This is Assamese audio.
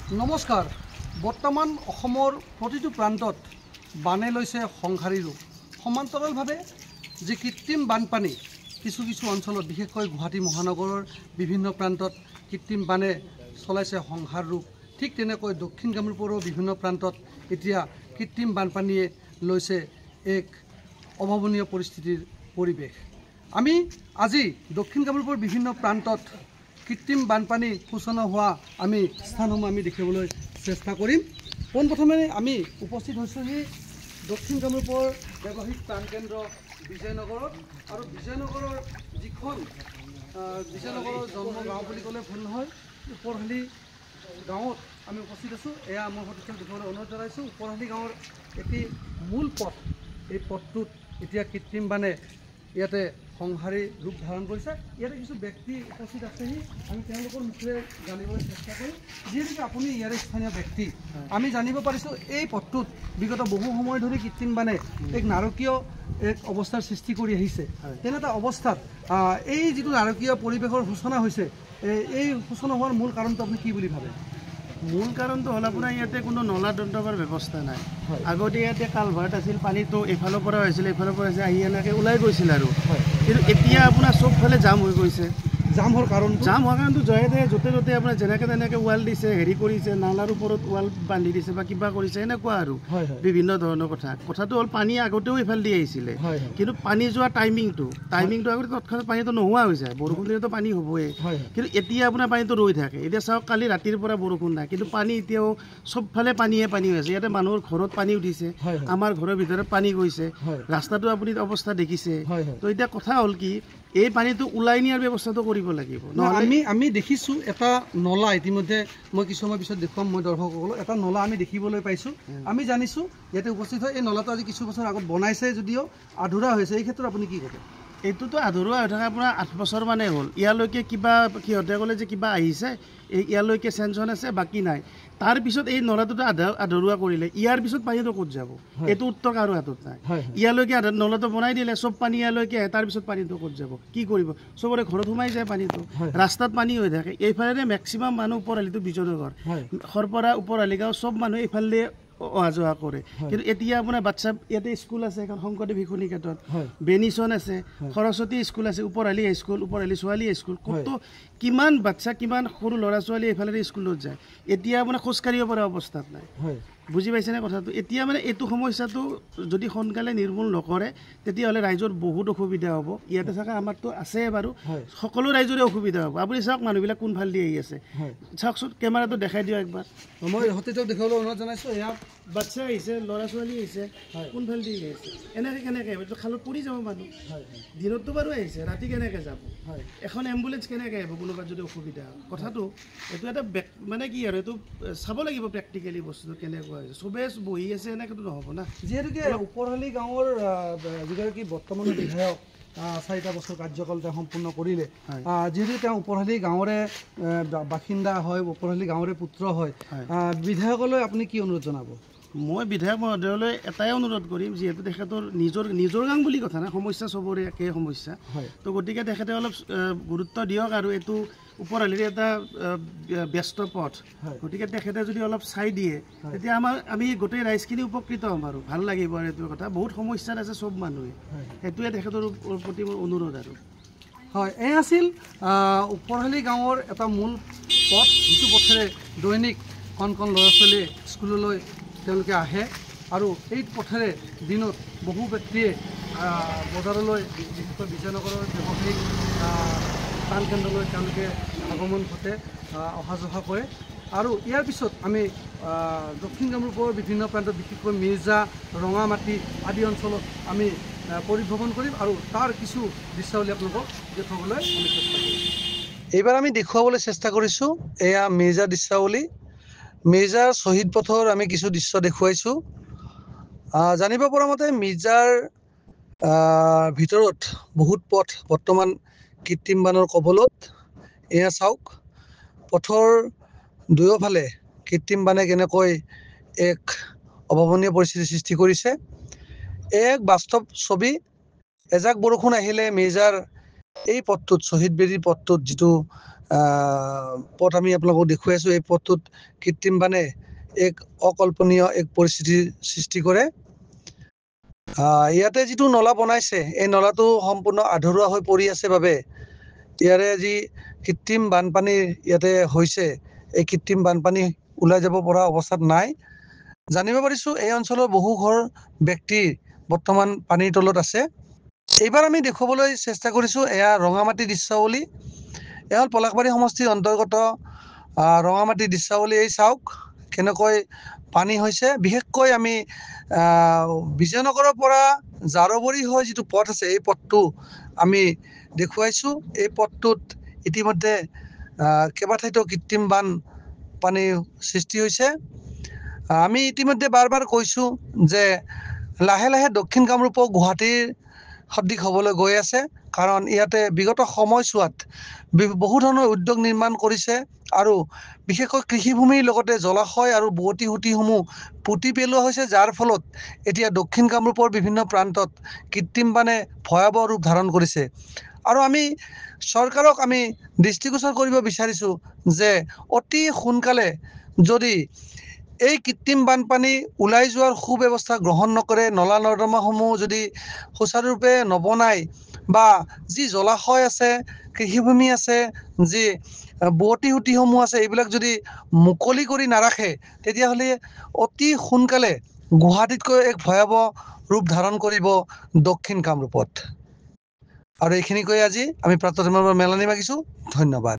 নমস্কাৰ। বৰ্তমান অসমৰ প্ৰতিটো প্ৰান্তত বানে লৈছে সংহাৰী ৰূপ। সমান্তৰালভাৱে যি কৃত্ৰিম বানপানী কিছু অঞ্চলত বিশেষকৈ গুৱাহাটী মহানগৰৰ বিভিন্ন প্ৰান্তত কৃত্ৰিম বানে চলাইছে সংহাৰ ৰূপ। ঠিক তেনেকৈ দক্ষিণ কামৰূপৰো বিভিন্ন প্ৰান্তত এতিয়া কৃত্ৰিম বানপানীয়ে লৈছে এক অভাৱনীয় পৰিস্থিতিৰ পৰিৱেশ। আমি আজি দক্ষিণ কামৰূপৰ বিভিন্ন প্ৰান্তত কৃত্ৰিম বানপানী সূচনা হোৱা আমি স্থানসমূহ আমি দেখিবলৈ চেষ্টা কৰিম। পোনপ্ৰথমে আমি উপস্থিত হৈছোহি দক্ষিণ কামৰূপৰ ব্যৱসায়িক প্ৰাণকেন্দ্ৰ বিজয়নগৰত। আৰু বিজয়নগৰৰ যিখন বিজয়নগৰৰ জন্ম গাঁও বুলি ক'লে ভুল নহয়, ওপৰহালি গাঁৱত আমি উপস্থিত আছোঁ। এয়া মোৰ সদস্যক দেখিবলৈ অনুৰোধ জনাইছোঁ। ওপৰহালি গাঁৱৰ এটি মূল পথ, এই পথটোত এতিয়া কৃত্ৰিম বানে ইয়াতে সংহাৰী ৰূপ ধাৰণ কৰিছে। ইয়াতে কিছু ব্যক্তি উপস্থিত আছেহি, আমি তেওঁলোকৰ মুখেৰে জানিবলৈ চেষ্টা কৰিম। যিহেতুকে আপুনি ইয়াৰে স্থানীয় ব্যক্তি, আমি জানিব পাৰিছোঁ এই পথটোত বিগত বহু সময় ধৰি কৃত্ৰিম বানে এক নাৰকীয় এক অৱস্থাৰ সৃষ্টি কৰি আহিছে। তেনে এটা অৱস্থাত এই যিটো নাৰকীয় পৰিৱেশৰ সূচনা হৈছে, এই সূচনা হোৱাৰ মূল কাৰণটো আপুনি কি বুলি ভাবে? মূল কাৰণটো হ'ল আপোনাৰ ইয়াতে কোনো নলা দণ্ডকৰ ব্যৱস্থা নাই। আগতে ইয়াতে কালভাৰ্ট আছিল, পানীটো এইফালৰ পৰা হৈছিলে, এইফালৰ পৰা হৈছে, আহি এনেকৈ ওলাই গৈছিল আৰু। কিন্তু এতিয়া আপোনাৰ চবফালে জাম হৈ গৈছে। জাম হোৱাৰ কাৰণটো য'তে ত'তে আপোনাৰ যেনেকৈ তেনেকৈ ৱাল দিছে, হেৰি কৰিছে, নালাৰ ওপৰত ৱাল বান্ধি দিছে বা কিবা কৰিছে, এনেকুৱা আৰু বিভিন্ন ধৰণৰ কথাটো হ'ল পানী আগতেও এইফালে দি আহিছিলে, কিন্তু পানী যোৱা টাইমিংটো আগতে তৎক্ষণাত পানীটো নোহোৱা হৈ যায়। বৰষুণ দিলেতো পানী হ'বই, কিন্তু এতিয়া আপোনাৰ পানীটো ৰৈ থাকে। এতিয়া চাওক, কালি ৰাতিৰ পৰা বৰষুণ নাই, কিন্তু পানী এতিয়াও চবফালে পানী হৈ আছে। ইয়াতে মানুহৰ ঘৰত পানী উঠিছে, আমাৰ ঘৰৰ ভিতৰত পানী গৈছে, ৰাস্তাটো আপুনি অৱস্থা দেখিছে। তো এতিয়া কথা হ'ল কি, এই পানীটো ওলাই নিয়াৰ ব্যৱস্থাটো কৰিব লাগিব। আমি দেখিছোঁ এটা নলা, ইতিমধ্যে মই কিছু সময় পিছত দেখুৱাম মই দৰ্শকসকলক, এটা নলা আমি দেখিবলৈ পাইছোঁ। আমি জানিছোঁ ইয়াতে উপস্থিত হয় এই নলাটো আজি কিছু বছৰ আগত বনাইছে যদিও আধৰুৱা হৈছে। এই ক্ষেত্ৰত আপুনি কি ক'ব? এইটোতো আধৰুৱা হৈ থকা আপোনাৰ 8 বছৰ মানে হ'ল। ইয়ালৈকে কিবা সিহঁতে ক'লে যে কিবা আহিছে, ইয়ালৈকে চেঞ্চন আছে, বাকী নাই। তাৰপিছত এই নলাটোতো আধৰুৱা কৰিলে, ইয়াৰ পিছত পানীটো ক'ত যাব? এইটো উত্তৰ কাৰো হাতত নাই। ইয়ালৈকে নলাটো বনাই দিলে, চব পানী ইয়ালৈকে আহে, তাৰপিছত পানীটো ক'ত যাব? কি কৰিব? চবৰে ঘৰত সোমাই যায় পানীটো, ৰাস্তাত পানী হৈ থাকে। এইফালে মেক্সিমাম মানুহ ওপৰহালিটো বিজয়নগৰ, খৰপৰা ওপৰহালি গাঁও চব মানুহ এইফালে অহা যোৱা কৰে। কিন্তু এতিয়া আপোনাৰ বাচ্ছা ইয়াতে স্কুল আছে, এখন শংকৰদেৱ শিশু নিকেতন, বেনিচন আছে, সৰস্বতী স্কুল আছে, ওপৰহালি হাইস্কুল, ওপৰহালি ছোৱালী হাইস্কুল, ক'তো কিমান বাচ্ছা, কিমান সৰু ল'ৰা ছোৱালী এইফালে স্কুলত যায়। এতিয়া আপোনাৰ খোজকাঢ়িব পৰা অৱস্থাত নাই। বুজি পাইছেনে কথাটো? এতিয়া মানে এইটো সমস্যাটো যদি সোনকালে নিৰ্মূল নকৰে, তেতিয়াহ'লে ৰাইজৰ বহুত অসুবিধা হ'ব। ইয়াতে চাগে আমাৰতো আছে বাৰু, সকলো ৰাইজৰে অসুবিধা হ'ব। আপুনি চাওক মানুহবিলাক কোনফালে দি আহি আছে, চাওকচোন, কেমেৰাটো দেখাই দিয়ক একবাৰ। মই সতীৰ্থক দেখাবলৈ অনুৰোধ জনাইছোঁ। এয়া বাচ্ছা আহিছে, ল'ৰা ছোৱালী আহিছে, কোনফালে দি আহিছে? এনেকৈ কেনেকৈ আহিব? খালত পৰি যাব মানুহ। দিনততো বাৰু আহিছে, ৰাতি কেনেকৈ যাব? এখন এম্বুলেঞ্চ কেনেকৈ আহিব কোনোবা যদি অসুবিধা হয়? কথাটো এইটো এটা মানে কি আৰু, এইটো চাব লাগিব প্ৰেক্টিকেলি বস্তুটো কেনেকুৱা হৈছে। চবেই বহি আছে, এনেকৈতো নহ'ব না। যিহেতুকে ওপৰহালি গাঁৱৰ যিগৰাকী বৰ্তমানৰ বিধায়ক 4টা বছৰ কাৰ্যকাল তেওঁ সম্পূৰ্ণ কৰিলে, যিহেতু তেওঁ ওপৰহালি গাঁৱৰে বাসিন্দা হয়, ওপৰহালি গাঁৱৰে পুত্ৰ হয়, বিধায়কলৈ আপুনি কি অনুৰোধ জনাব? মই বিধায়ক মহোদয়লৈ এটাই অনুৰোধ কৰিম, যিহেতু তেখেতৰ নিজৰ গাঁও বুলি কথা নাই, সমস্যা চবৰে একেই সমস্যা। তো গতিকে তেখেতে অলপ গুৰুত্ব দিয়ক। আৰু এইটো ওপৰহালিৰ এটা ব্যস্ত পথ, গতিকে তেখেতে যদি অলপ চাই দিয়ে, তেতিয়া আমি গোটেই ৰাইজখিনি উপকৃত হ'ম আৰু ভাল লাগিব। আৰু এইটো কথা বহুত সমস্যাত আছে চব মানুহে, সেইটোৱে তেখেতৰ প্ৰতি মোৰ অনুৰোধ আৰু। হয়, এই আছিল ওপৰহালি গাঁৱৰ এটা মূল পথ, যিটো পথেৰে দৈনিক কণ ল'ৰা ছোৱালীয়ে স্কুললৈ তেওঁলোকে আহে। আৰু এই পথেৰে দিনত বহু ব্যক্তিয়ে বজাৰলৈ, বিশেষকৈ বিজয়নগৰৰ ব্যৱসায়িক প্ৰাণকেন্দ্ৰলৈ তেওঁলোকে আগমন ঘটে, অহা যোৱা কৰে। আৰু ইয়াৰ পিছত আমি দক্ষিণ কামৰূপৰ বিভিন্ন প্ৰান্তত, বিশেষকৈ মিৰ্জা, ৰঙামাটি আদি অঞ্চলত আমি পৰিভ্ৰমণ কৰিম আৰু তাৰ কিছু দৃশ্যাৱলী আপোনালোকক দেখুৱাবলৈ আমি চেষ্টা কৰিম। এইবাৰ আমি দেখুৱাবলৈ চেষ্টা কৰিছোঁ এয়া মিৰ্জাৰ দৃশ্যাৱলী। মিৰ্জাৰ শ্বহীদ পথৰ আমি কিছু দৃশ্য দেখুৱাইছোঁ। জানিব পৰা মতে মিৰ্জাৰ ভিতৰত বহুত পথ বৰ্তমান কৃত্ৰিম বানৰ কবলত। এয়া চাওক, পথৰ দুয়োফালে কৃত্ৰিম বানে কেনেকৈ এক অভাৱনীয় পৰিস্থিতিৰ সৃষ্টি কৰিছে। এক বাস্তৱ ছবি। এজাক বৰষুণ আহিলে মিৰ্জাৰ এই পথটোত শ্বহীদবেদীৰ পথটোত যিটো পথ আমি আপোনালোকক দেখুৱাই আছোঁ, এই পথটোত কৃত্ৰিম বানে এক অকল্পনীয় এক পৰিস্থিতিৰ সৃষ্টি কৰে। ইয়াতে যিটো নলা বনাইছে, এই নলাটো সম্পূৰ্ণ আধৰুৱা হৈ পৰি আছে বাবে ইয়াৰে যি কৃত্ৰিম বানপানী ইয়াতে হৈছে, এই কৃত্ৰিম বানপানী ওলাই যাব পৰা অৱস্থাত নাই। জানিব পাৰিছোঁ এই অঞ্চলৰ বহু ঘৰ ব্যক্তি বৰ্তমান পানীৰ তলত আছে। এইবাৰ আমি দেখুৱাবলৈ চেষ্টা কৰিছোঁ, এয়া ৰঙামাটি দৃশ্যাৱলী। এয়া হ'ল পলাশবাৰী সমষ্টিৰ অন্তৰ্গত ৰঙামাটি দৃশ্যাৱলী। এই চাওক কেনেকৈ পানী হৈছে। বিশেষকৈ আমি বিজয়নগৰৰ পৰা জাৰবৰী হৈ যিটো পথ আছে, এই পথটো আমি দেখুৱাইছোঁ। এই পথটোত ইতিমধ্যে কেইবাঠাইতো কৃত্ৰিম বানপানীৰ সৃষ্টি হৈছে। আমি ইতিমধ্যে বাৰ বাৰ কৈছোঁ যে লাহে লাহে দক্ষিণ কামৰূপক গুৱাহাটীৰ সদৃশ হ'বলৈ গৈ আছে, কাৰণ ইয়াতে বিগত সময়ছোৱাত বহু ধৰণৰ উদ্যোগ নিৰ্মাণ কৰিছে আৰু বিশেষকৈ কৃষিভূমিৰ লগতে জলাশয় আৰু বোৱতী সুঁতিসমূহ পুতি পেলোৱা হৈছে, যাৰ ফলত এতিয়া দক্ষিণ কামৰূপৰ বিভিন্ন প্ৰান্তত কৃত্ৰিম বানে ভয়াৱহ ৰূপ ধাৰণ কৰিছে। আৰু আমি চৰকাৰক আমি দৃষ্টিগোচৰ কৰিব বিচাৰিছোঁ যে অতি সোনকালে যদি এই কৃত্ৰিম বানপানী ওলাই যোৱাৰ সুব্যৱস্থা গ্ৰহণ নকৰে, নলা নৰ্দমাসমূহ যদি সুচাৰুৰূপে নবনায় বা যি জলাশয় আছে, কৃষিভূমি আছে, যি বোৱতী সুঁতিসমূহ আছে, এইবিলাক যদি মুকলি কৰি নাৰাখে, তেতিয়াহ'লে অতি সোনকালে গুৱাহাটীতকৈ এক ভয়াৱহ ৰূপ ধাৰণ কৰিব দক্ষিণ কামৰূপত। আৰু এইখিনি কৈ আজি আমি প্ৰাপ্তধৰ্মৰ মেলনি মাগিছোঁ। ধন্যবাদ।